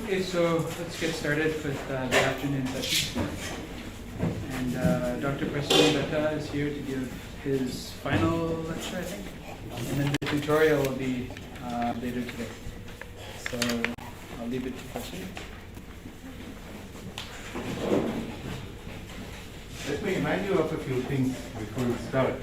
Okay, so let's get started with the afternoon session. And Dr. Prasun Dutta is here to give his final lecture, I think. And then the tutorial will be later today. So I'll leave it to Prasun. Let me remind you of a few things before we start.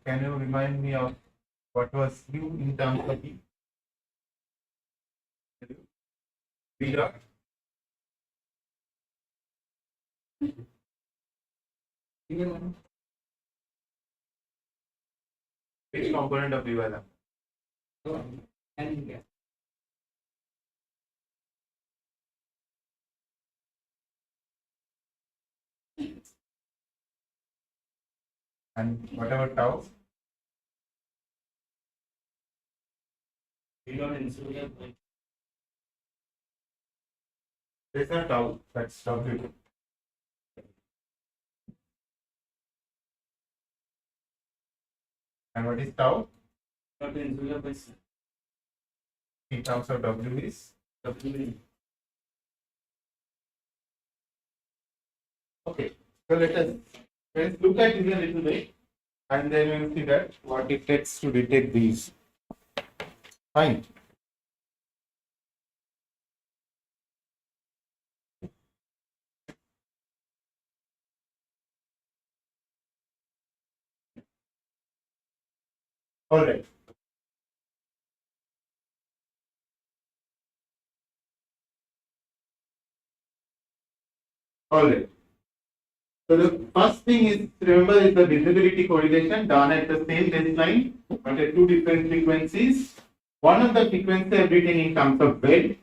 Can you remind me of what was U in terms of E? V dot? Which component of V was that? And whatever tau? There's no tau, that's W. And what is tau? In terms of W is? Okay, so let's look at this a little bit and then we'll see that what it takes to detect these. Fine. All right. All right. So the first thing is, remember, is the visibility correlation done at the same baseline, but at two different frequencies. One of the frequency is written in terms of Z,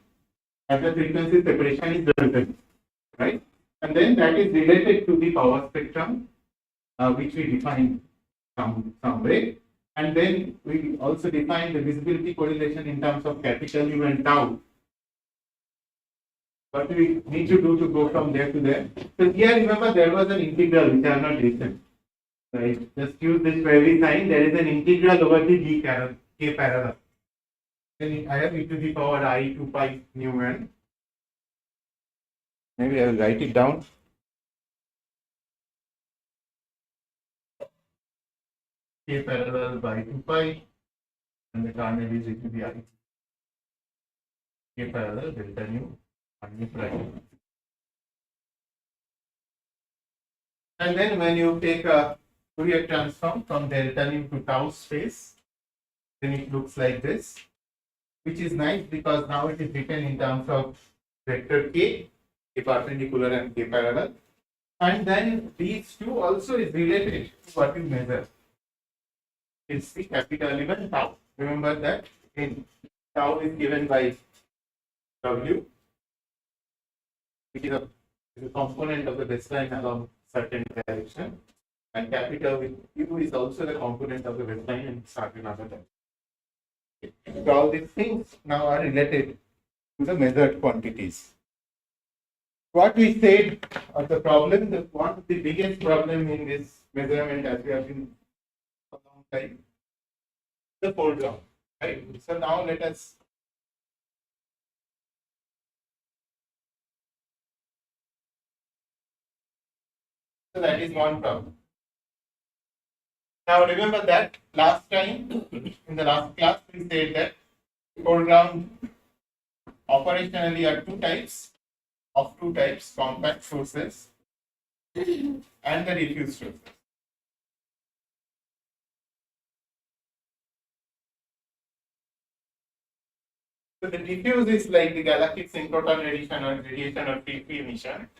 and the frequency separation is delta, right? And then that is related to the power spectrum, which we define some way. And then we also define the visibility correlation in terms of capital U and tau. What do we need to do to go from there to there? So here, remember, there was an integral which I have not written. Right? Just use this for every sign. There is an integral over the k parallel. Then I have e to the power I 2 pi nu n. Maybe I will write it down. K parallel by 2 pi, and the carnel is e to the I. K parallel delta nu and nu prime. And then when you take a Fourier transform from delta nu to tau space, then it looks like this, which is nice because now it is written in terms of vector k, k perpendicular and k parallel. And then these two also is related to what you measure. It's the capital element tau. Remember that in tau is given by W, which is a component of the baseline along certain direction, and capital U is also the component of the baseline in certain other direction. So all these things now are related to the measured quantities. What we said of the problem, one of the biggest problem in this measurement, as we have been for a long time, the foreground. Right? So now let us so that is one problem. Now remember that last time in the last class we said that foreground operationally are two types, compact sources and the diffuse sources. So the diffuse is like the galactic synchrotron radiation or free emission.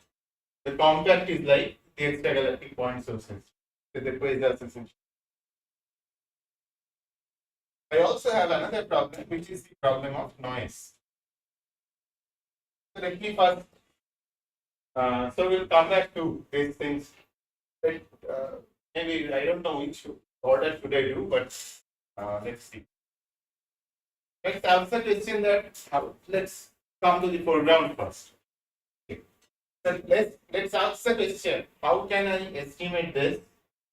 The compact is like the extragalactic point sources. So the quasars essentially. I also have another problem, which is the problem of noise. So let me first. So we'll come back to these things. But, maybe I don't know which order should I do, but let's see. Let's answer the question that let's come to the foreground first. Okay. So let's ask the question: how can I estimate this?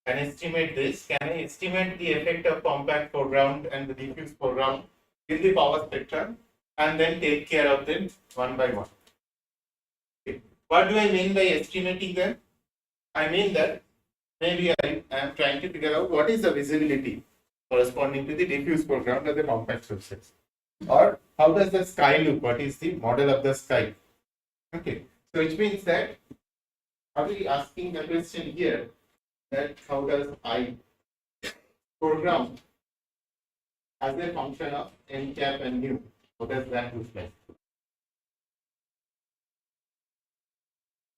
Can I estimate this? Can I estimate the effect of compact foreground and the diffuse foreground in the power spectrum, and then take care of them one by one? Okay. What do I mean by estimating them? I mean that maybe I am trying to figure out what is the visibility corresponding to the diffuse foreground or the compact sources, or how does the sky look? What is the model of the sky? Okay, so which means that are we asking the question here that how does I foreground as a function of n cap and nu? How does that look like?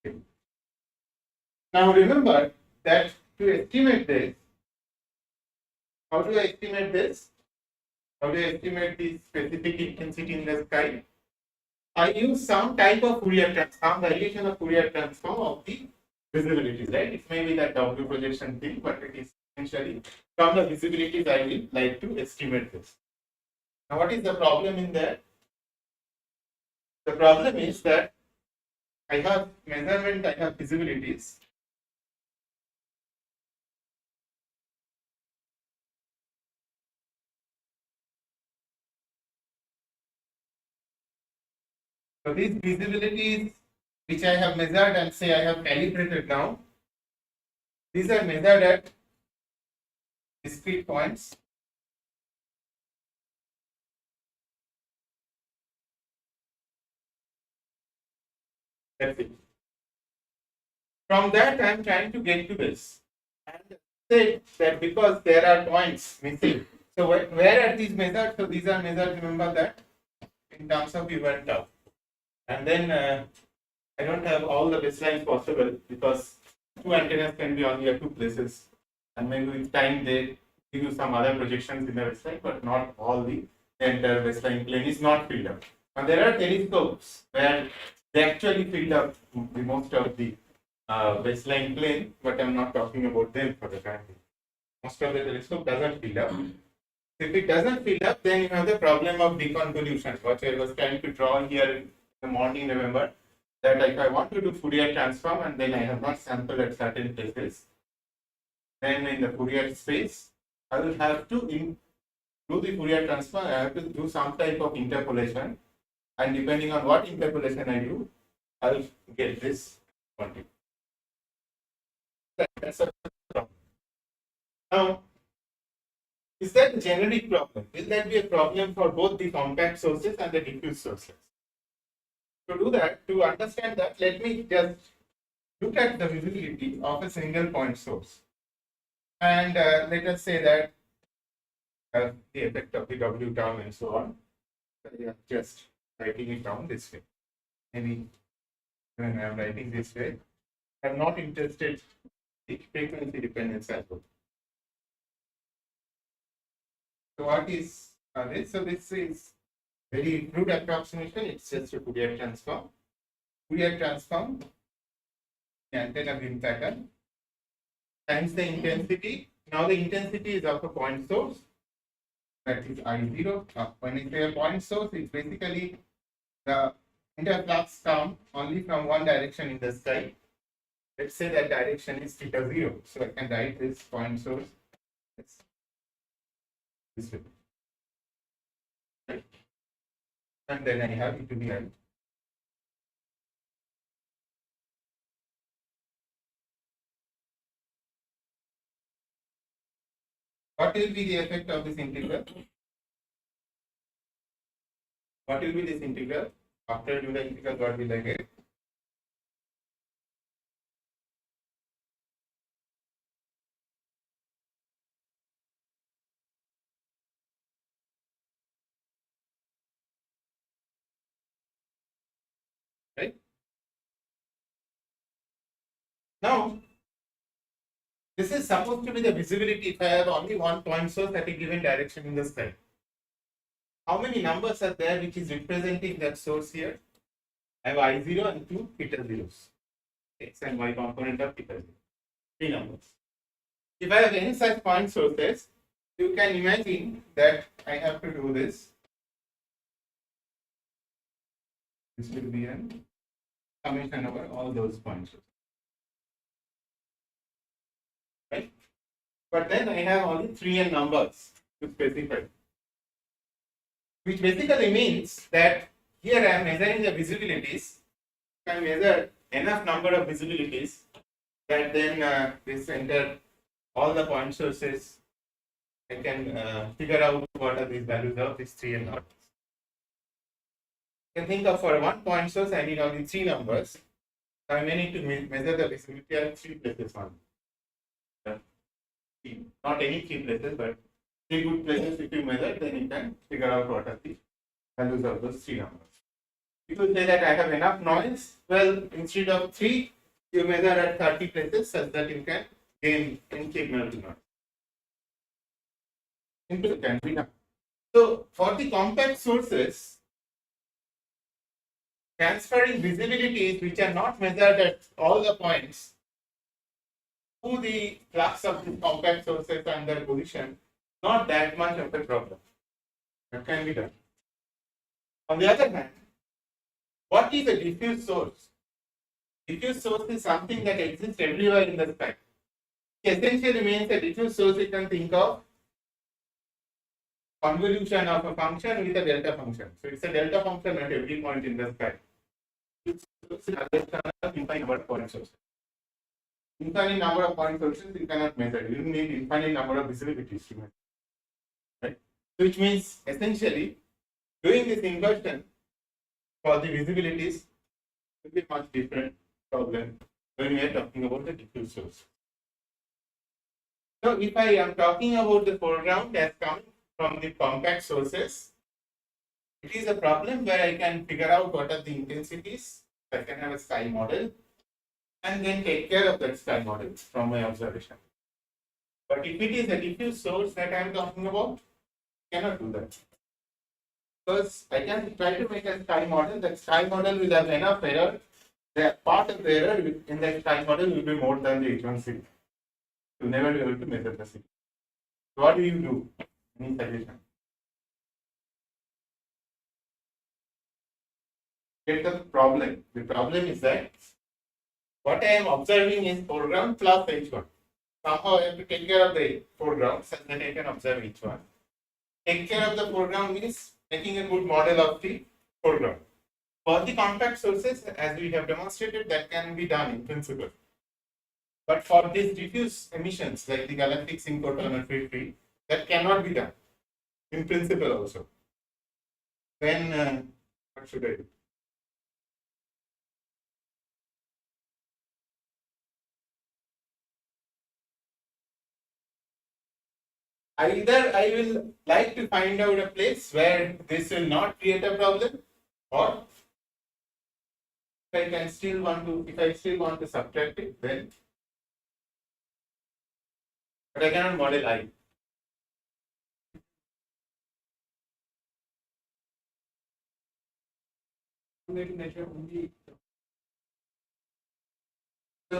Okay. Now remember that to estimate this, how do I estimate this? How do I estimate the specific intensity in the sky? I use some type of Fourier transform, some variation of Fourier transform of the visibilities, right? It may be that W projection thing, but it is essentially from the visibilities I will like to estimate this. Now, what is the problem in that? The problem is that I have measurement, I have visibilities. So these visibilities which I have measured and say I have calibrated now, these are measured at discrete points. That's it. From that I am trying to get to this and say that because there are points missing. So where are these measured? So these are measured, remember that, in terms of U1 tau. And then I don't have all the baselines possible because two antennas can be only at two places, and maybe with time they give you some other projections in the baseline, but not all the entire baseline plane is not filled up. And there are telescopes where they actually filled up the most of the baseline plane, but I'm not talking about them for the time being. Most of the telescope doesn't fill up. If it doesn't fill up, then you have the problem of deconvolution, what I was trying to draw here in the morning, remember. that if I want to do Fourier transform and then I have not sampled at certain places, then in the Fourier space, I will have to do the Fourier transform. I have to do some type of interpolation, and depending on what interpolation I do, I will get this quantity. That's a problem. Now, is that a generic problem? Will that be a problem for both the compact sources and the diffuse sources? To do that, to understand that, let me just look at the visibility of a single point source. And let us say that the effect of the W term and so on. I am just writing it down this way. Maybe when I am writing this way, I am not interested in frequency dependence as well. So what is this? So this is very crude approximation. It's just a Fourier transform. Fourier transform, the antenna beam pattern times the intensity. Now the intensity is of a point source. That is I0. When it's a point source, it's basically the interflux come only from one direction in the sky. Let's say that direction is θ0. So I can write this point source this way. Right? And then I have it to be right. What will be the effect of this integral? What will be this integral? After I do the integral, what will I get? Right? Now, this is supposed to be the visibility if I have only one point source at a given direction in the sky. How many numbers are there which is representing that source here? I have I0 and two θ0s. X and Y component of θ0. Three numbers. If I have any such point sources, you can imagine that I have to do this. This will be a summation over all those point sources. Right? But then I have only 3n numbers to specify, which basically means that here I am measuring the visibilities. If I measure enough number of visibilities, that then this enter all the point sources, I can figure out what are these values of these 3n numbers. You can think of for one point source, I need only 3 numbers. I may need to measure the visibility at 3 places only. Not any 3 places, but 3 good places. If you measure, then you can figure out what are the values of those 3 numbers. If you say that I have enough noise, well, instead of 3, you measure at 30 places such that you can gain any signal to noise. Simple can be done. So, for the compact sources, transferring visibilities which are not measured at all the points to the flux of the compact sources and their position, not that much of a problem. That can be done. On the other hand, what is a diffuse source? Diffuse source is something that exists everywhere in the sky. It essentially means a diffuse source you can think of convolution of a function with a delta function. So it's a delta function at every point in the sky. It's infinite number of point sources. Infinite number of point sources you cannot measure. You need infinite number of visibilities to measure. Right? Which means essentially doing this inversion for the visibilities will be much different problem when we are talking about the diffuse source. So if I am talking about the foreground as coming from the compact sources, it is a problem where I can figure out what are the intensities. I can have a sky model and then take care of that sky model from my observation. But if it is a diffuse source that I am talking about, I cannot do that. Because I can try to make a sky model, that sky model will have enough error. The part of the error in that sky model will be more than the H1 signal. You will never be able to measure the signal. So what do you do? Any suggestion? get the problem. The problem is that what I am observing is foreground plus H1. Somehow I have to take care of the foreground such that I can observe H1. Take care of the foreground means making a good model of the foreground. For the compact sources, as we have demonstrated, that can be done in principle. But for these diffuse emissions like the galactic synchrotron or free, that cannot be done in principle also. Then what should I do? Either I will like to find out a place where this will not create a problem, or if I still want to subtract it, then but I cannot model I. So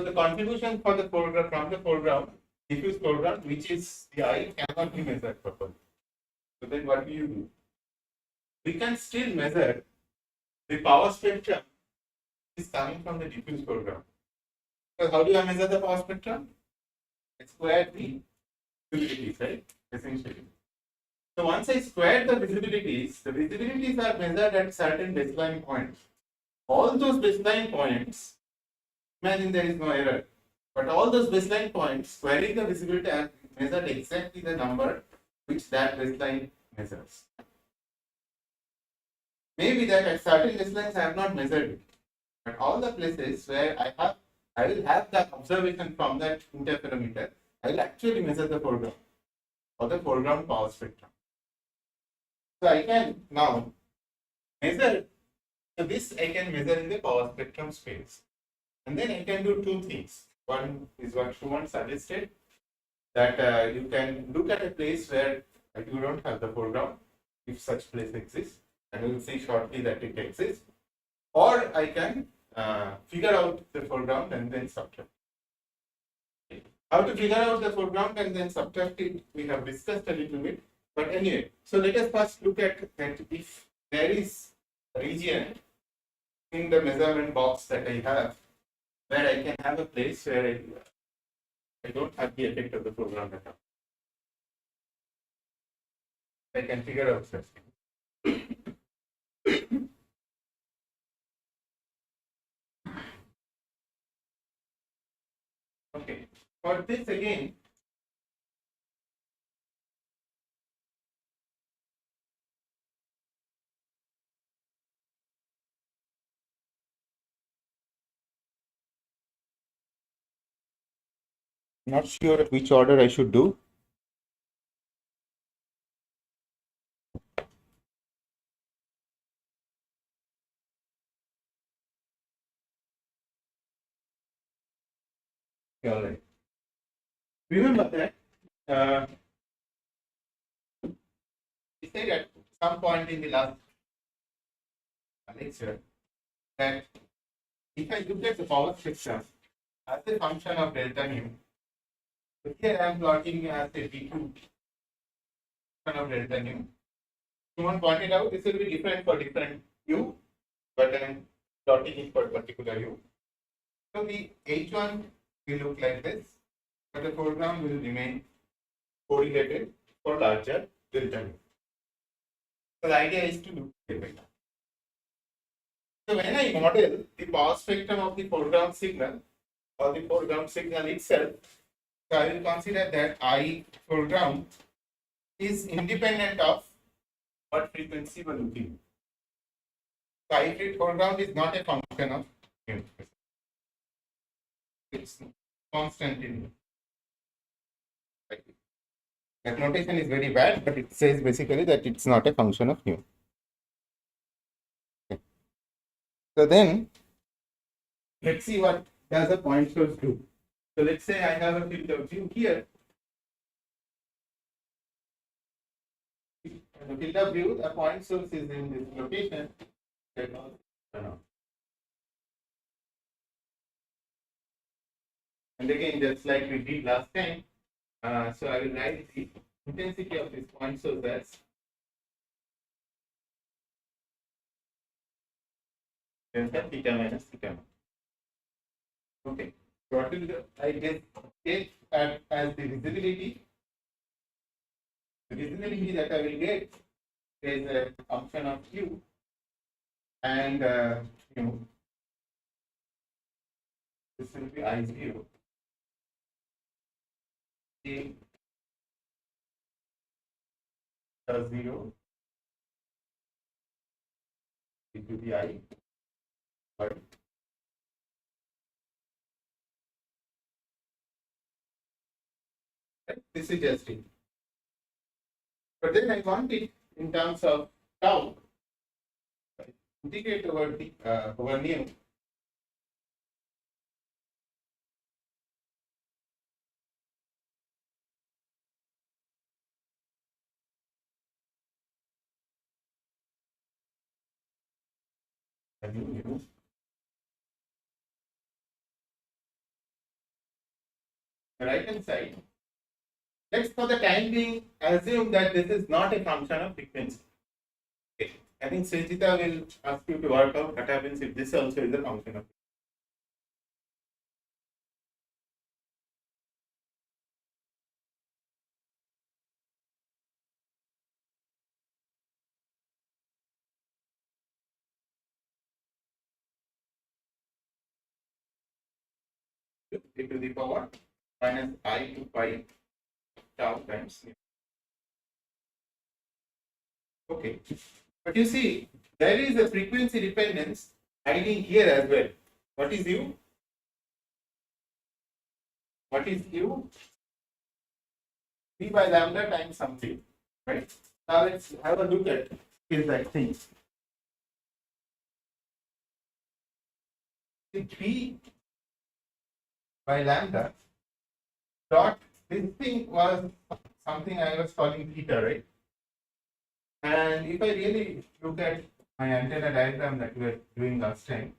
the contribution for the foreground from the foreground, diffuse foreground, which is the I, cannot be measured properly. So then what do you do? We can still measure the power spectrum is coming from the diffuse foreground. So how do I measure the power spectrum? I square the visibilities, right? Essentially. So once I square the visibilities are measured at certain baseline points. All those baseline points, imagine there is no error, but all those baseline points, squaring the visibility are measured exactly the number which that baseline measures. Maybe that at certain baselines I have not measured it, but all the places where I will have the observation from that interferometer, I will actually measure the foreground or the foreground power spectrum. So I can now measure, so this I can measure in the power spectrum space. And then I can do two things. One is what Shuman suggested, that you can look at a place where you don't have the foreground, if such place exists, and you will see shortly that it exists. Or I can figure out the foreground and then subtract. How to figure out the foreground and then subtract it, we have discussed a little bit. But anyway, so let us first look at that if there is a region in the measurement box that I have, where I can have a place where I don't have the effect of the foreground at all. I can figure out such things. Okay, for this again, not sure which order I should do. All right. Remember that we said at some point in the last lecture that if I look at the power spectrum as a function of delta nu, so here I am plotting as a V2 function of delta nu. Someone pointed out this will be different for different u, but I am plotting it for a particular u. So the H1 will look like this, but the foreground will remain correlated for larger delta nu. So the idea is to look at it. So when I model the power spectrum of the foreground signal or the foreground signal itself, so I will consider that I foreground is independent of what frequency we are looking. So I foreground is not a function of mu. It's constant in mu. That notation is very bad, but it says basically that it's not a function of mu. Okay. So then, let's see what does a point source do. So let's say I have a field of view here. In the field of view, the point source is in this location. And again, just like we did last time, so I will write the intensity of this point source as delta theta minus theta naught. Okay. So what will I get as the visibility? The visibility that I will get is a function of q and this will be I0 a plus 0 into the I, but this is just it. But then I want it in terms of tau, integrate over nu. Nu. The right hand side. Let's for the time being assume that this is not a function of frequency. Okay. I think Srijita will ask you to work out what happens if this also is a function of e to the power minus I to pi tau times nu. Okay, but you see there is a frequency dependence hiding here as well. What is u? What is u? P by lambda times something, right? Now let's have a look at that thing. P by lambda dot, this thing was something I was calling theta, right? And if I really look at my antenna diagram that we were doing last time,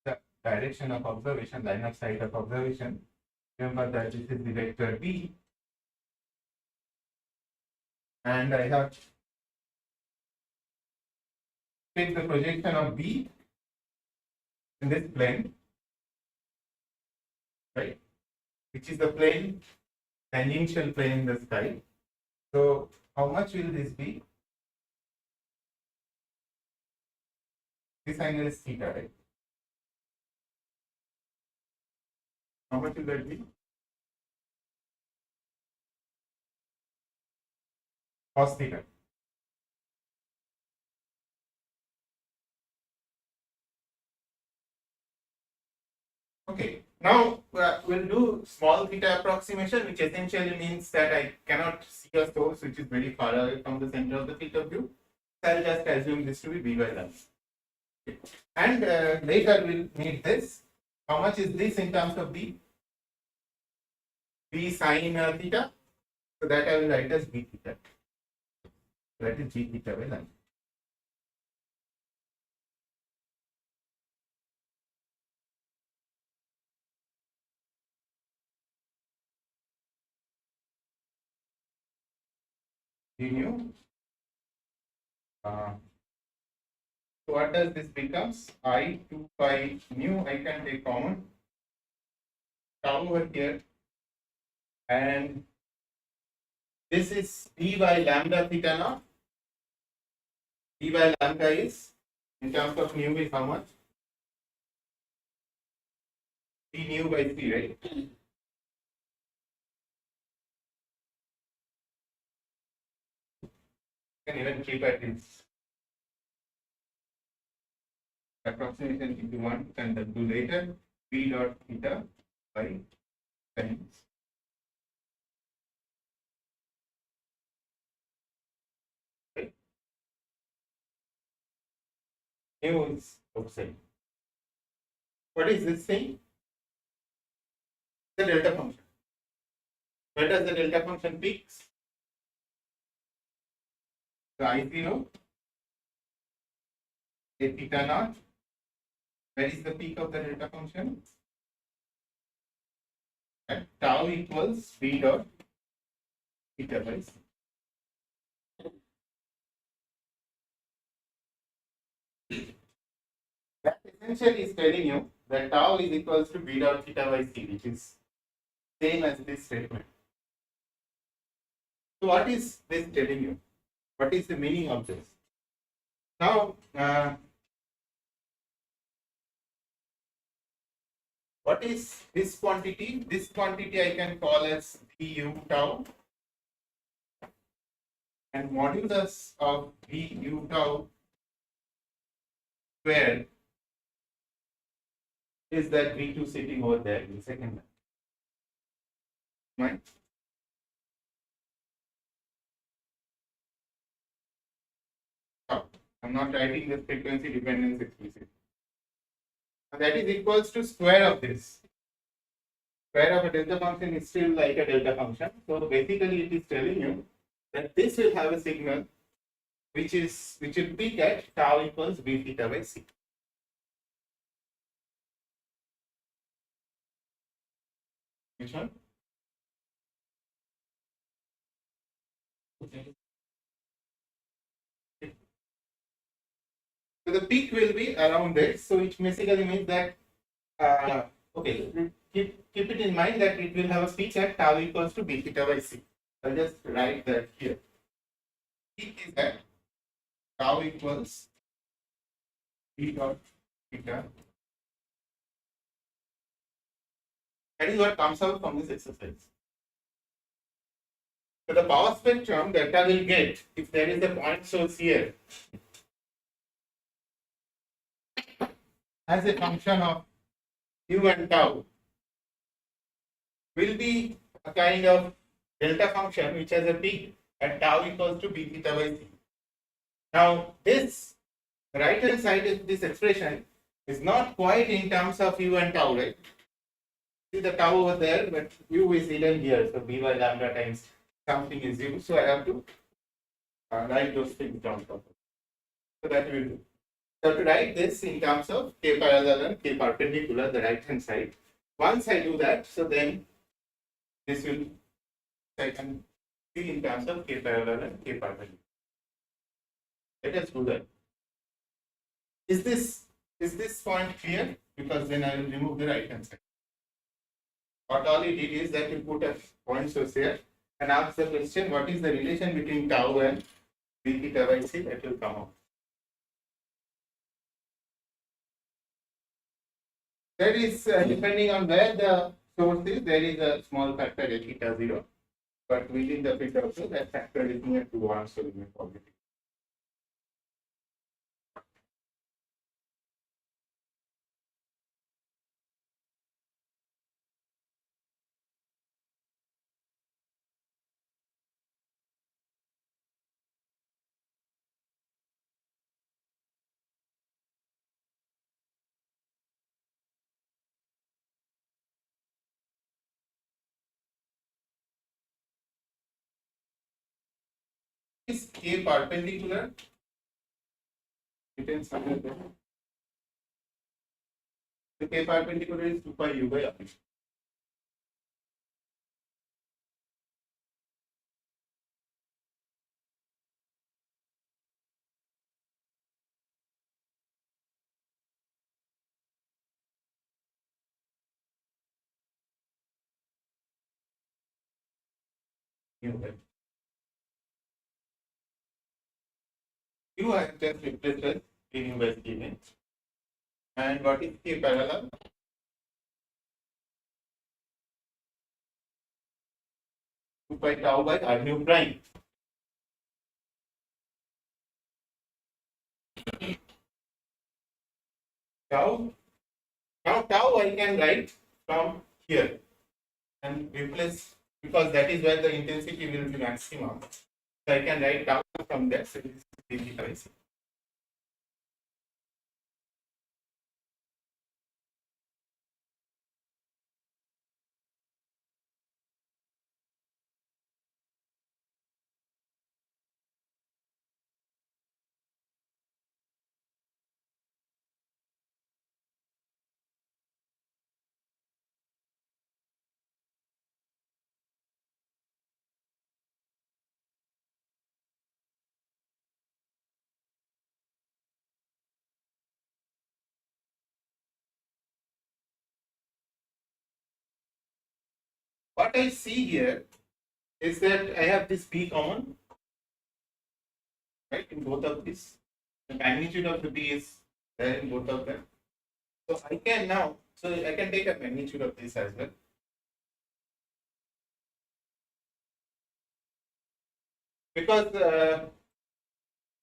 the direction of observation, line of sight of observation, remember that this is the vector B, and I have take the projection of B in this plane, right, which is the plane, tangential plane in the sky. So how much will this be? This angle is theta, right? How much will that be? Cos theta. Okay, now we'll do small theta approximation, which essentially means that I cannot see a source which is very far away from the center of the field of view. So I'll just assume this to be B by lambda. Okay. And later we'll need this. How much is this in terms of B? B sine theta. So that I will write as B theta. That is B theta by lambda. D nu. So what does this becomes? I 2 pi nu, I can take common tau over here, and this is d by lambda theta naught. D by lambda is, in terms of nu, is how much? D nu by 3, right? You can even keep at its approximation into 1 and then do later p dot theta by times nu is outside. What is this thing? The delta function. Where does the delta function peaks? The I0 a theta naught. Where is the peak of the delta function? At tau equals b dot theta by c. potential is telling you that tau is equals to b dot theta by c, which is same as this statement. So what is this telling you? What is the meaning of this? Now, what is this quantity? This quantity I can call as du tau, and modulus of du tau squared is that V2 sitting over there in the second line. Right? Oh, I'm not writing the frequency dependence explicitly. And that is equals to square of this. Square of a delta function is still like a delta function. So basically it is telling you that this will have a signal which will peak at tau equals b theta by c. Which one? Okay. So the peak will be around this. So it basically means that okay, keep it in mind that it will have a peak at tau equals to b theta by c. I'll just write that here. Peak is at tau equals b dot theta. That is what comes out from this exercise. So the power spectrum that I will get if there is a point source here as a function of u and tau will be a kind of delta function which has a peak at tau equals to b theta by c. Now this right hand side of this expression is not quite in terms of u and tau, right? See the tau over there, but u is hidden here, so b by lambda times something is u, so I have to write those things down. So that will do. So to write this in terms of k parallel and k perpendicular, the right hand side. Once I do that, so then this will, I can see in terms of k parallel and k perpendicular. Let us do that. Is this point clear? Because then I will remove the right hand side. What all it is that you put a point source here and ask the question, what is the relation between tau and b theta by c? That will come out. That is depending on where the source is, there is a small factor at theta 0, but within the pit also that factor is near to 1, so we may positive. Is k perpendicular? Written somewhere there. The k perpendicular is 2 pi u by r. U I have just replaced as k u by k. And what is k parallel? Two pi tau by r nu prime. Tau. Now tau I can write from here and replace, because that is where the intensity will be maximum. So I can write tau from there. So this is b theta by c. what I see here is that I have this B common, right, in both of these. The magnitude of the B is there in both of them. So I can now, so I can take a magnitude of this as well. Because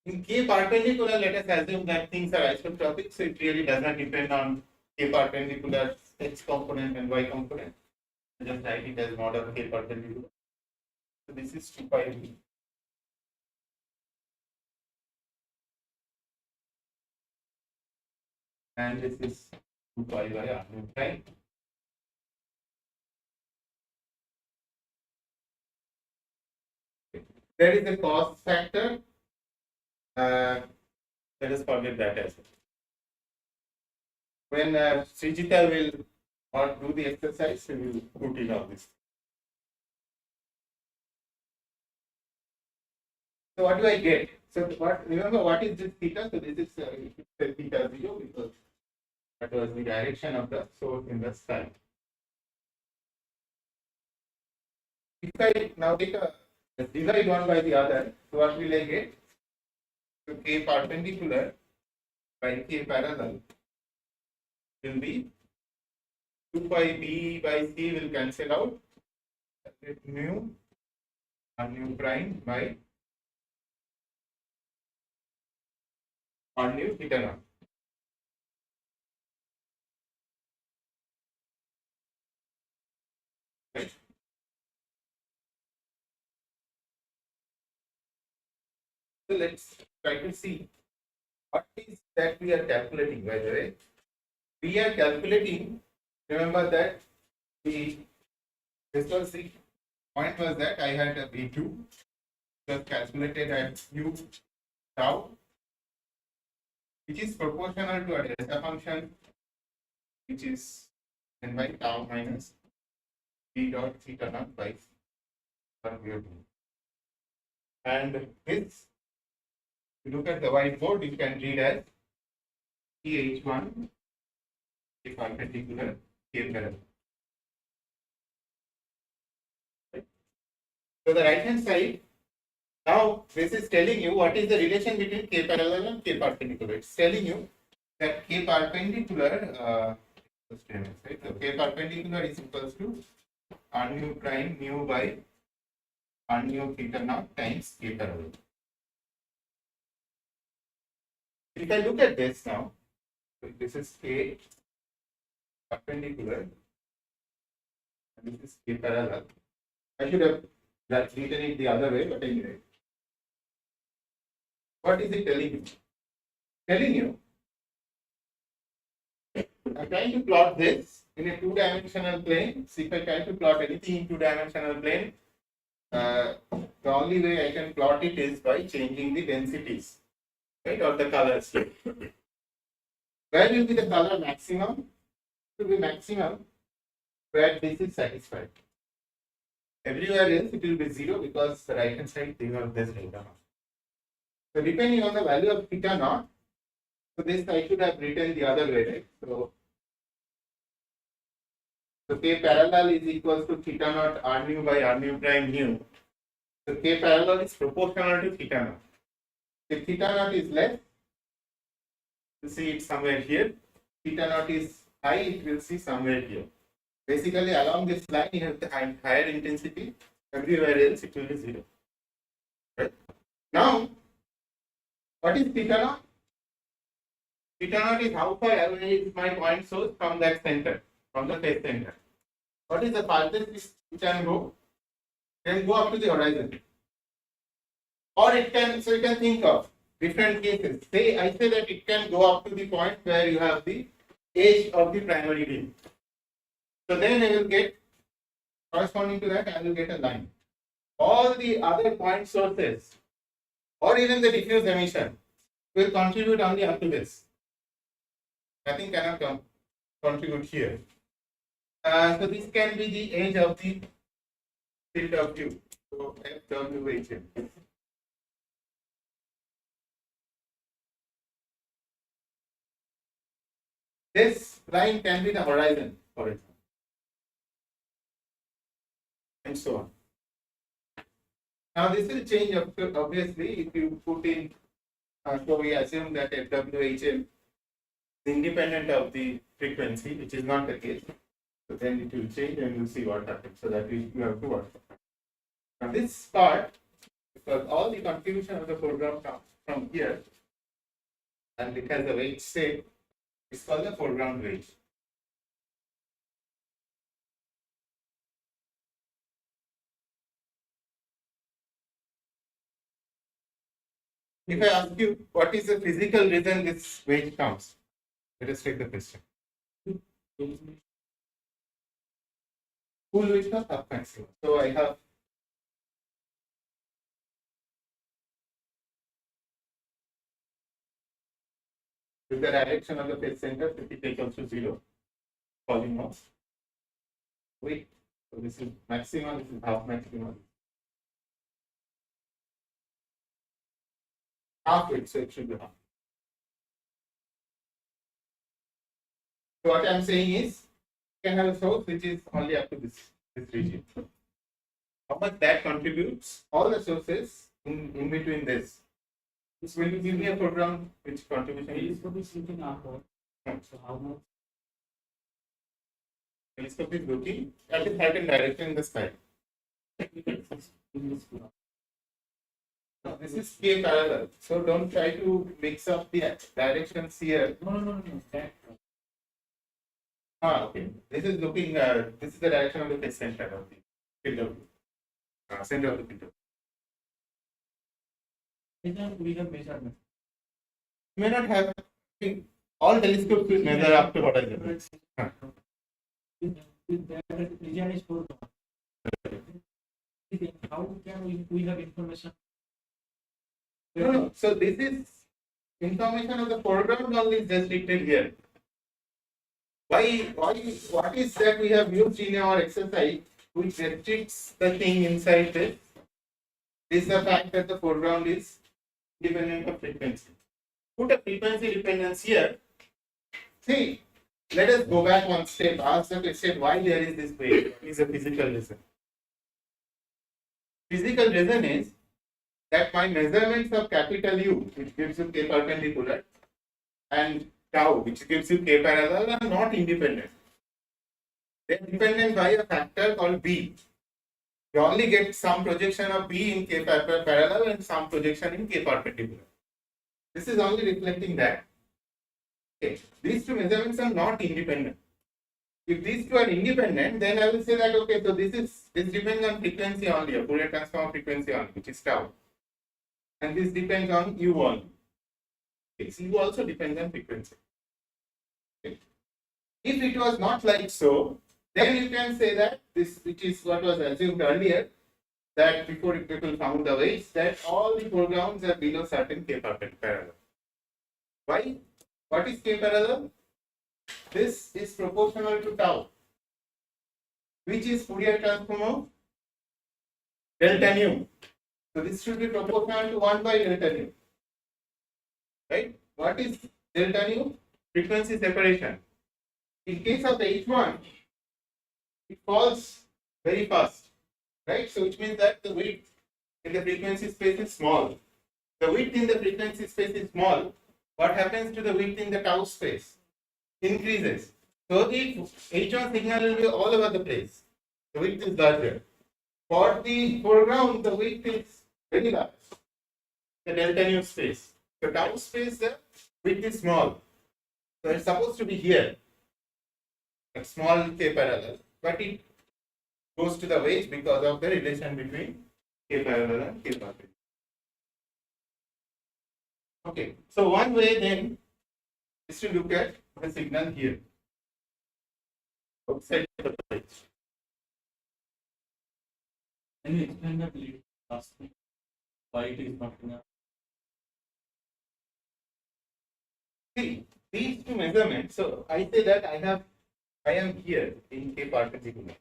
in K perpendicular, let us assume that things are isotropic, so it really does not depend on K perpendicular X component and Y component. Just write it as mod of K perpendicular. So this is 2 pi B. And this is 2 pi by R nu prime. There is a cos factor. Let us forget that as well. When Srijita will do the exercise, we will put in all this. So what do I get? So what, remember what is this theta? So this is theta 0 because that was the direction of the source in the sky. If I now take divide one by the other, so what will I get? So K perpendicular by K parallel will be 2 pi B by C will cancel out. Mu and mu prime by R nu theta naught. Right. So let's try to see what is that we are calculating. By the way, we are calculating. Remember that this was the point was that I had a V2 was calculated at U tau, which is proportional to a delta function, which is n by tau minus b dot theta naught by mu. And this, if you look at the whiteboard, you can read as PH1 K perpendicular K parallel. Right. So the right hand side, now this is telling you what is the relation between K parallel and K perpendicular. It's telling you that K perpendicular, right? So K perpendicular is equals to R nu prime mu by R nu theta naught times K parallel. If I look at this now, so this is K perpendicular, and this is K parallel. I should have written it the other way, but anyway. What is it telling you? Telling you, I'm trying to plot this in a two-dimensional plane. See, if I try to plot anything in two-dimensional plane, the only way I can plot it is by changing the densities, right, or the colors. Where will be the color maximum? It will be maximum where this is satisfied. Everywhere else it will be 0 because the right hand side they have this theta naught. So depending on the value of theta naught, so this I should have written the other way, right? So K parallel is equals to theta naught R nu by R nu prime mu. So K parallel is proportional to theta naught. If theta naught is less, you see it somewhere here. Theta naught is high, it will see somewhere here. Basically, along this line, you have the higher intensity. Everywhere else, it will be 0. Right? Now, what is theta naught? Theta naught is how far away is my point source from that center, from the face center. What is the farthest it can go? It can go up to the horizon. Or it can, so you can think of different cases. Say, I say that it can go up to the point where you have the edge of the primary beam. So then I will get, corresponding to that, I will get a line. All the other point sources, or even the diffuse emission, will contribute only up to this. Nothing cannot contribute here. So this can be the edge of the field of view. So FWHM. This line can be the horizon, for example. and so on. Now this will change obviously if you put in, so we assume that FWHM is independent of the frequency, which is not the case. So then it will change and we'll see what happens. So that you have to watch. Now this part, because all the contribution of the program comes from here, and it has a weight say, it's called the foreground weight. If I ask you what is the physical reason this weight comes, let us take the question. Full weight of up maximum. So I have with the direction of the phase center, if it equals to 0, falling off. Weight. So this is maximum, this is half maximum. Half weight, so it should be half. So what I am saying is, you can have a source which is only up to this region. How much that contributes? All the sources in between this. Will you give me a program which contribution is? Telescope is looking upward. So how much? Telescope is looking at a certain direction in the sky. Now, this is K parallel. So don't try to mix up the directions here. No. That. Okay. This is looking. This is the direction of the phase center of the field of center of the field. We have measurement. You may not have all telescopes will measure up to what I said. With that region is 4. How can we have information? No. So this is information of the foreground only is restricted here. Why? What is that we have used in our exercise which restricts the thing inside this? Is the fact that the foreground is independent of frequency. Put a frequency dependence here. See, let us go back one step. Ask the question why there is this weight. What is a physical reason? Physical reason is that my measurements of capital U, which gives you K perpendicular, and tau, which gives you K parallel, are not independent. They are dependent by a factor called B. You only get some projection of B in K parallel and some projection in K perpendicular. This is only reflecting that. Okay. These two measurements are not independent. If these two are independent, then I will say that okay, so this depends on frequency only, a Fourier transform frequency only, which is tau. And this depends on U only. Okay. So U also depends on frequency. Okay. If it was not like so, then you can say that this, which is what was assumed earlier, that before people found the weights, that all the foregrounds are below certain K parallel. Why? What is K parallel? This is proportional to tau, which is Fourier transform of delta nu. So this should be proportional to 1 by delta nu. Right? What is delta nu? Frequency separation. In case of H1, it falls very fast. Right? So which means that the width in the frequency space is small. The width in the frequency space is small. What happens to the width in the tau space? Increases. So the H1 signal will be all over the place. The width is larger. For the foreground, the width is very large. The delta nu space. The tau space, the width is small. So it's supposed to be here. A small K parallel. But it goes to the weight because of the relation between K parallel and K perpendicular. Okay. So one way then is to look at the signal here. Outside the plate. Can you explain that last thing? Why it is not enough? See, these two measurements, so I say that I am here in K perpendicular.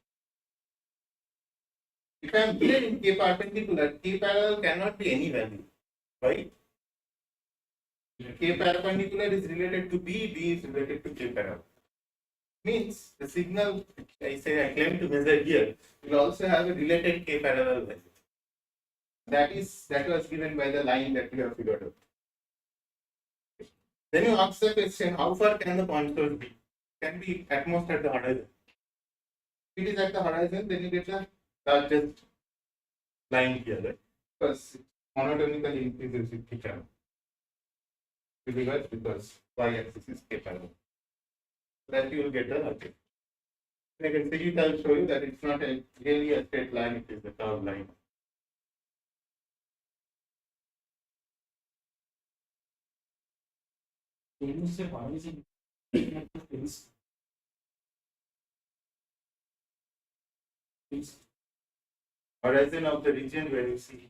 If I am here in K perpendicular, K parallel cannot be any value. Right? K perpendicular is related to B, B is related to K parallel. means the signal which I claim to measure here will also have a related k parallel value. That was given by the line that we have figured out. Then you ask the question, how far can the point source be? Can be at most at the horizon. If it is at the horizon, then you get the largest line here, right? Because it monotonically increases with theta. Because y-axis is k parallel. That you will get the largest. I can see it, I will show you that it's not really a straight line, it is a curved line. When you say horizon, Horizon of the region where you see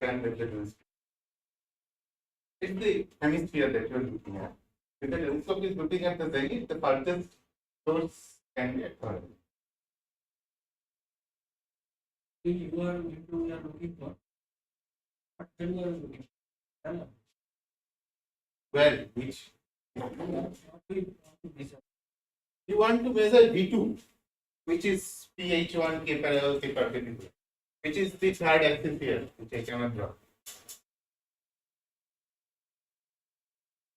sun reflections. It's the hemisphere that you are looking at. If the telescope is looking at the zenith, the farthest source can be at horizon. you are looking for, what then you are looking for? Where? Which? What do you want to measure? You want to measure V2, which is PH1 K parallel K perpendicular, which is this hard axis here, which I cannot draw.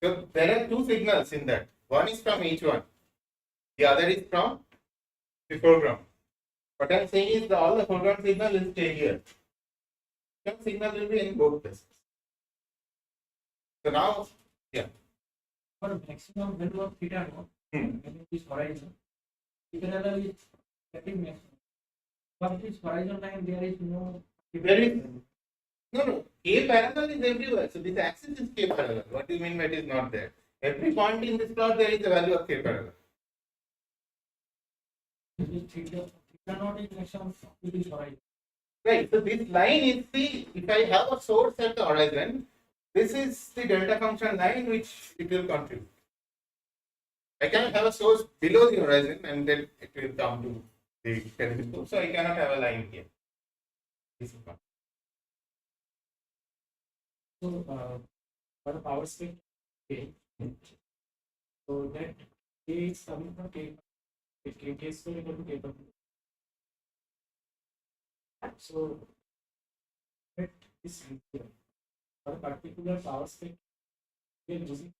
So there are two signals in that. One is from H1, the other is from the foreground. What I am saying is that all the foreground signal will stay here. Some signal will be in both places. So now, yeah. For maximum value of theta naught, when it is horizon, theta is getting maximum. But this horizon line, there is no. There is no. K parallel is everywhere. So this axis is K parallel. What do you mean by it is not there? Every point in this plot there is a value of K parallel. Theta naught is maximum with this horizon. Right. So this line is the, if I have a source at the horizon, this is the delta function line which it will contribute. I cannot have a source below the horizon and then it will come to the telescope. So I cannot have a line here. This is one. So, for the power spectrum, K, so that K is coming from K is equal to K. So, that is here. For a particular power spectrum, we are using.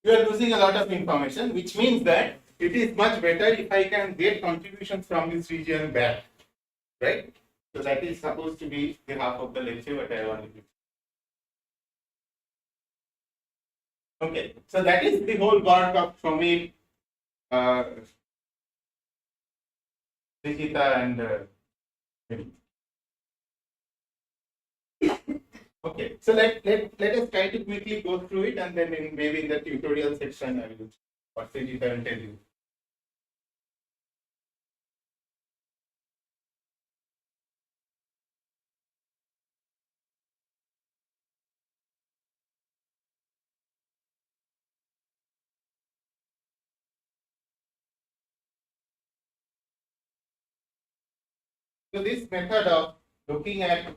You are losing a lot of information, which means that it is much better if I can get contributions from this region back, right? So that is supposed to be the half of the lecture what I want to do. Okay, so that is the whole work of Swami, Srijita and okay, so let us try to quickly go through it, and then maybe in the tutorial section I will what Srijita will tell you. So this method of looking at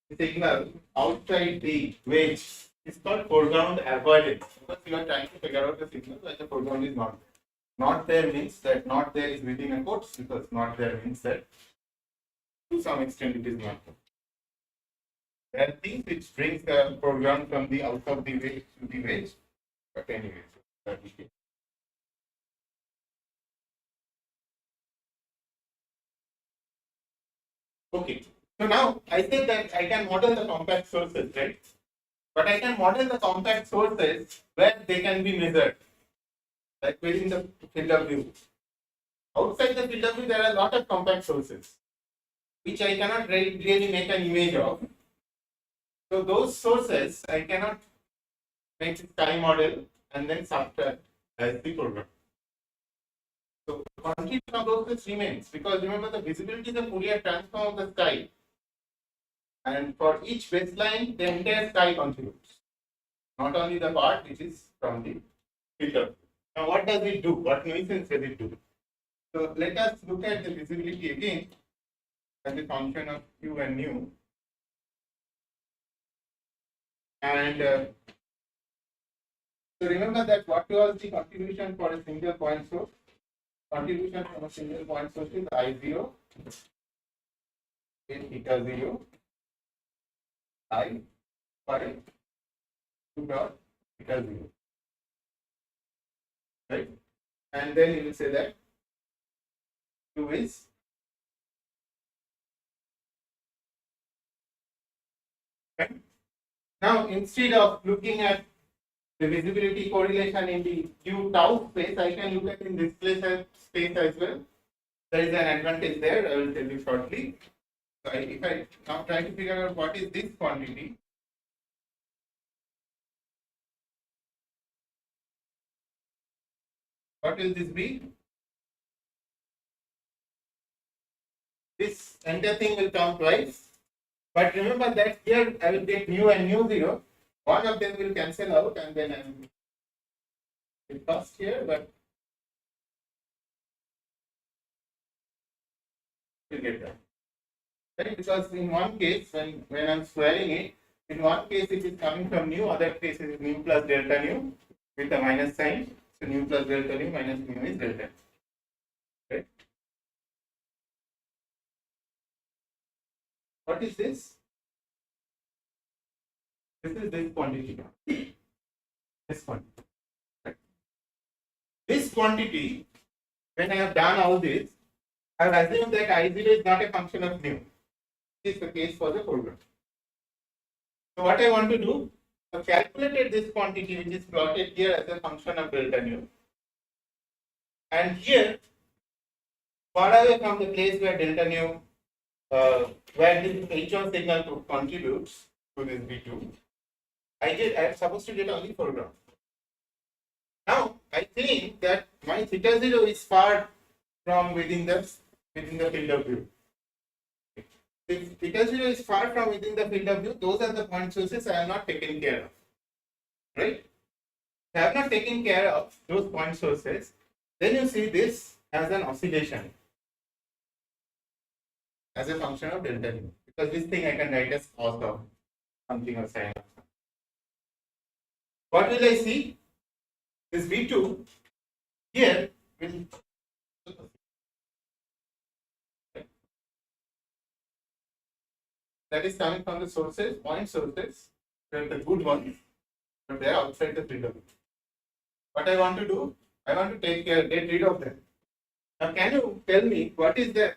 the signal outside the wedge is called foreground avoidance, because you are trying to figure out the signal when the foreground is not there. Not there means that not there is within a quotes, because not there means that to some extent it is not there. There are things which brings the foreground from the out of the wedge to the wedge, but anyway, so that is it. Okay, so now I said that I can model the compact sources, right? But I can model the compact sources where they can be measured, like within the field of view. Outside the field of view, there are a lot of compact sources, which I cannot really make an image of. So those sources, I cannot make a sky model and then subtract as the program. So contribution of those remains, because remember the visibility is the Fourier transform of the sky. And for each baseline, the entire sky contributes, not only the part which is from the field of view. Now, what does it do? What nuisance does it do? So, let us look at the visibility again as a function of Q and nu. And So remember that what was the contribution for a single point source? Contribution from a single point source is I0 in theta 0 I pi 2 dot theta 0. Right? And then you will say that 2 is right. Now instead of looking at the visibility correlation in the Q tau space, I can look at in this space as well. There is an advantage there, I will tell you shortly. So if I now try to figure out what is this quantity, what will this be? This entire thing will come twice. But remember that here I will get mu and mu 0. One of them will cancel out and then I will first here, but we'll get that. Right? Because in one case, when I'm squaring it, in one case it is coming from nu, other case it is nu plus delta nu with a minus sign. So nu plus delta nu minus mu is delta. Right? What is this? This is this quantity. This quantity. Right. This quantity, when I have done all this, I have assumed that I0 is not a function of nu. This is the case for the foreground. So what I want to do, I have calculated this quantity which is plotted here as a function of delta nu. And here, far away from the place where delta nu, where this H1 signal contributes to this V2, I am supposed to get only foreground. Now I think that my theta 0 is far from within the field of view. If theta 0 is far from within the field of view, those are the point sources I have not taken care of. Right? I have not taken care of those point sources. Then you see this as an oscillation as a function of delta nu. Because this thing I can write as cos of something or sin of something. What will I see? This V2 here will that is coming from the sources, point sources, they're the good ones, but they are outside the field of view. What I want to do, I want to get rid of them. Now can you tell me what is the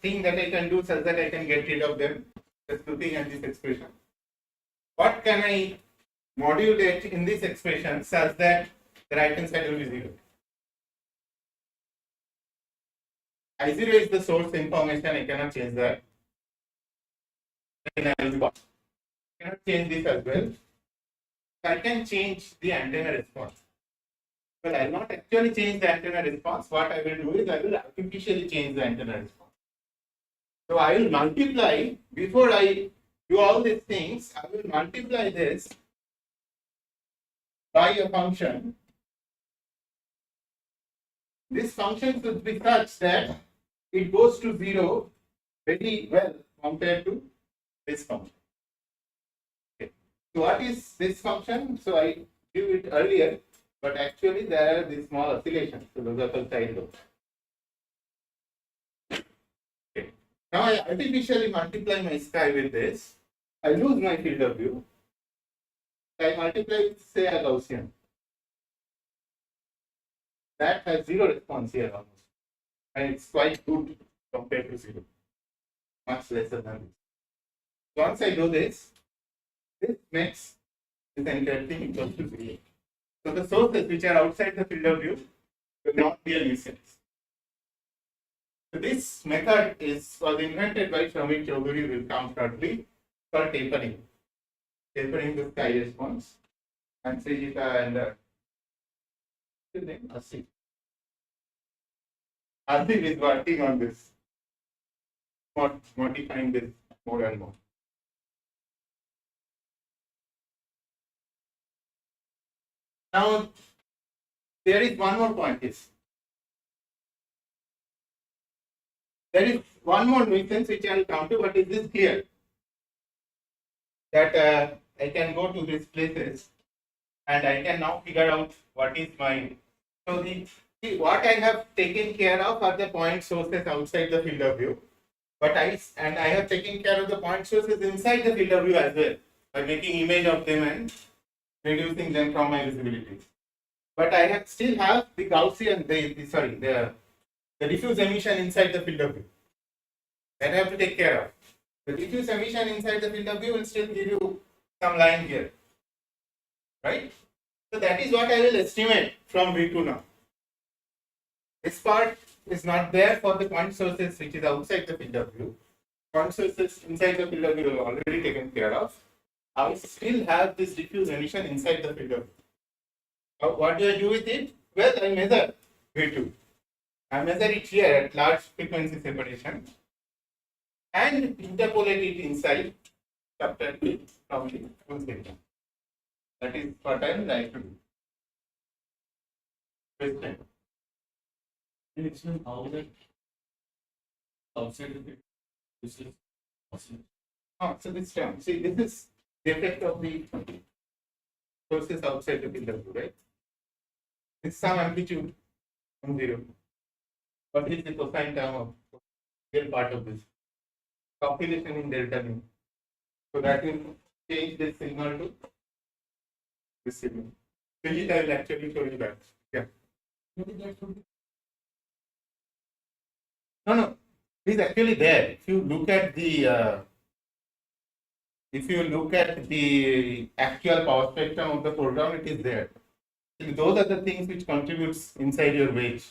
thing that I can do such that I can get rid of them? Just looking at this expression. What can I modulate in this expression such that the right hand side will be 0? I0 is the source information, I cannot change that. I cannot change this as well. I can change the antenna response. But I will not actually change the antenna response. What I will do is I will artificially change the antenna response. So I will multiply, before I do all these things, I will multiply this by a function. This function should be such that it goes to 0 very well compared to this function. Okay. So what is this function? So I drew it earlier, but actually there are these small oscillations. So those are called side lobes. Okay. Now I artificially multiply my sky with this. I lose my field of view. I multiply with, say, a Gaussian. That has 0 response here almost. And it's quite good compared to 0. Much lesser than this. Once I do this, this makes this entire thing equal to 0. So the sources which are outside the field of view will not be a nuisance. So this method was invented by Shamik Chaudhuri, will come shortly, for tapering. Tapering the sky response. And Srijita and his name? Asif. Asif is working on this, modifying this more and more. Now, there is one more point. There is one more nuisance which I will come to, but is this clear? That I can go to these places and I can now figure out what is my, so what I have taken care of are the point sources outside the field of view, but I have taken care of the point sources inside the field of view as well by making image of them and reducing them from my visibility. But I still have the Gaussian, the diffuse emission inside the field of view that I have to take care of. The diffuse emission inside the field of view will still give you some line here, right? So that is what I will estimate from V2 now. This part is not there for the point sources which is outside the field of view. Point sources inside the field of view are already taken care of. I still have this diffuse emission inside the field of view. Now, what do I do with it? Well, I measure V2. I measure it here at large frequency separation and interpolate it inside subtracting from the full spectrum. That is what I would like to do. Question. Can you explain how that outside of it, this is possible? So this term, see, this is the effect of the sources outside the field of view, right? It's some amplitude from 0. What is the cosine term of real part of this? Calculation in delta mu. So that will change this signal to this signal. So I will actually show you that. Yeah. No. It is actually there. If you look at the actual power spectrum of the foreground, it is there. Those are the things which contributes inside your wedge.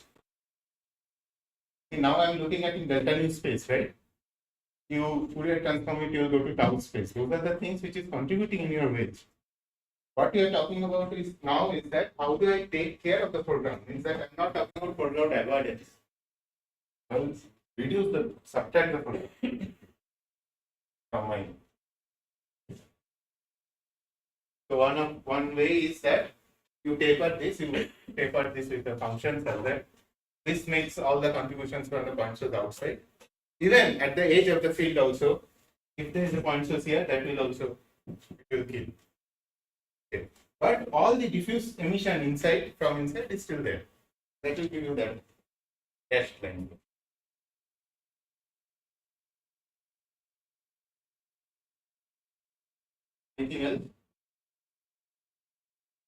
See, now I am looking at in delta nu space, right? You Fourier transform it, you will go to tau space. Those are the things which is contributing in your wedge. What we are talking about is that how do I take care of the foreground? Means that I am not talking about foreground avoidance. I will subtract the foreground from my. So one way is that you taper this with the functions as that. This makes all the contributions from the point source outside. Even at the edge of the field also, if there is a point source here, that will also kill. Okay. But all the diffuse emission from inside is still there. That will give you that dashed line. Anything else?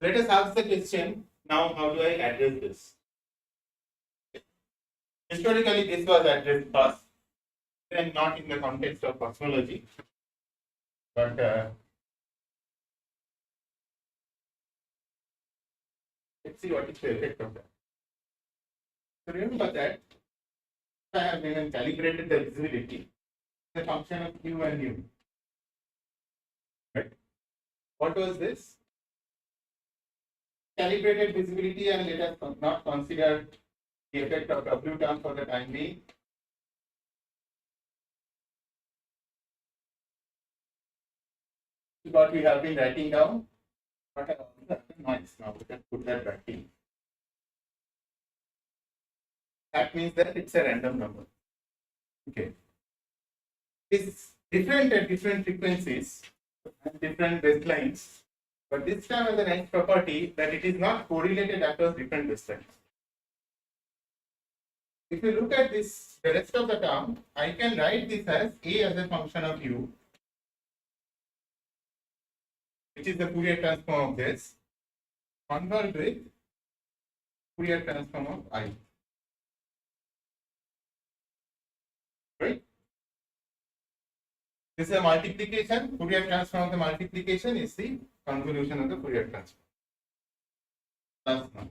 Let us ask the question now, how do I address this? Historically, this was addressed first, and not in the context of cosmology, but let's see what is the effect of that. So remember that I have been calibrated the visibility, the function of Q and U. Right? What was this? Calibrated visibility, and let us not consider the effect of W term for the time being. What we have been writing down. What are the noise? Now we can put that back in. That means that it's a random number. Okay. It's different at different frequencies and different baselines, but this term has a nice property that it is not correlated across different baselines. If you look at this, the rest of the term, I can write this as A as a function of U, which is the Fourier transform of this, converged with Fourier transform of I. Right? This is a multiplication. Fourier transform of the multiplication is the convolution of the Fourier transform. That's not.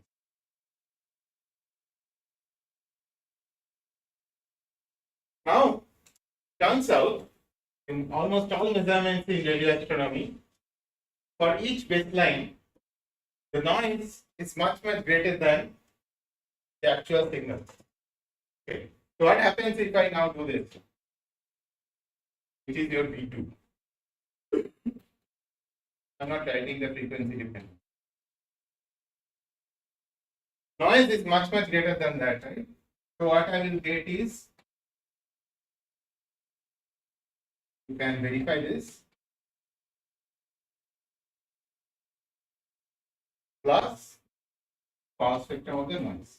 Now, turns out in almost all measurements in radio astronomy, for each baseline, the noise is much greater than the actual signal. Okay. So what happens if I now do this? Which is your V2. I'm not writing the frequency dependent. Noise is much greater than that, right? So what I will get is, you can verify this. plus cos spectrum of the noise.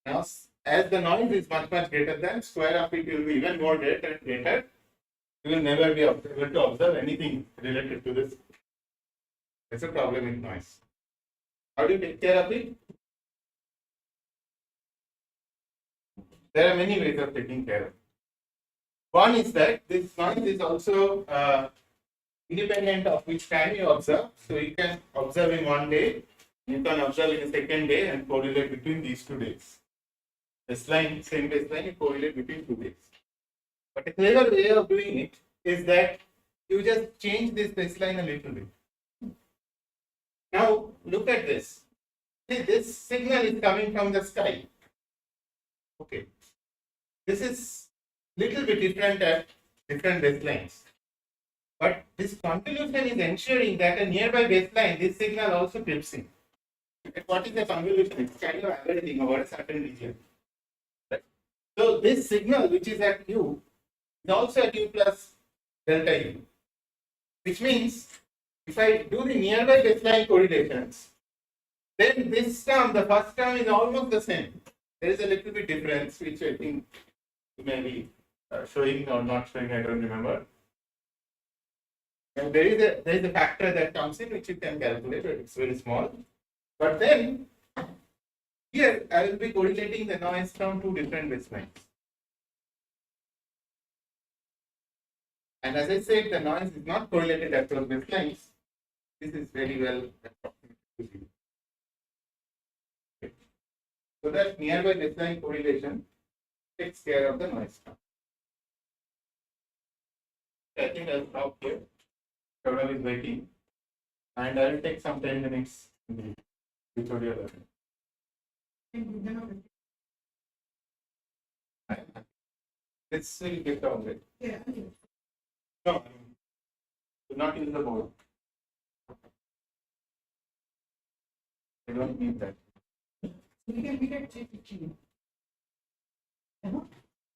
Now, as the noise is much greater than, square of it will be even more greater and greater. You will never be able to observe anything related to this. That's a problem with noise. How do you take care of it? There are many ways of taking care of it. One is that this noise is also independent of which time you observe. So you can observe in one day, you can observe in a second day and correlate between these 2 days. Baseline, same baseline, you correlate between 2 days. But a clever way of doing it is that you just change this baseline a little bit. Now look at this. See, this signal is coming from the sky. Okay. This is little bit different at different baselines. But this convolution is ensuring that a nearby baseline, this signal also creeps in. And what is the convolution? It's kind of averaging over a certain region. Right? So this signal which is at U is also at U plus delta U. Which means if I do the nearby baseline correlations, then this term, the first term is almost the same. There is a little bit difference which I think you may be showing or not showing, I don't remember. And there is a factor that comes in which you can calculate, but it's very small. But then here I will be correlating the noise from 2 different baselines. And as I said, the noise is not correlated across baselines. This is very well approximated. So that nearby baseline correlation takes care of the noise term. I think I'll stop here. Total is waiting, and I will take some 10 minutes in the tutorial. This will get on it. Yeah. No, do not use the board. I don't need that. We can check it.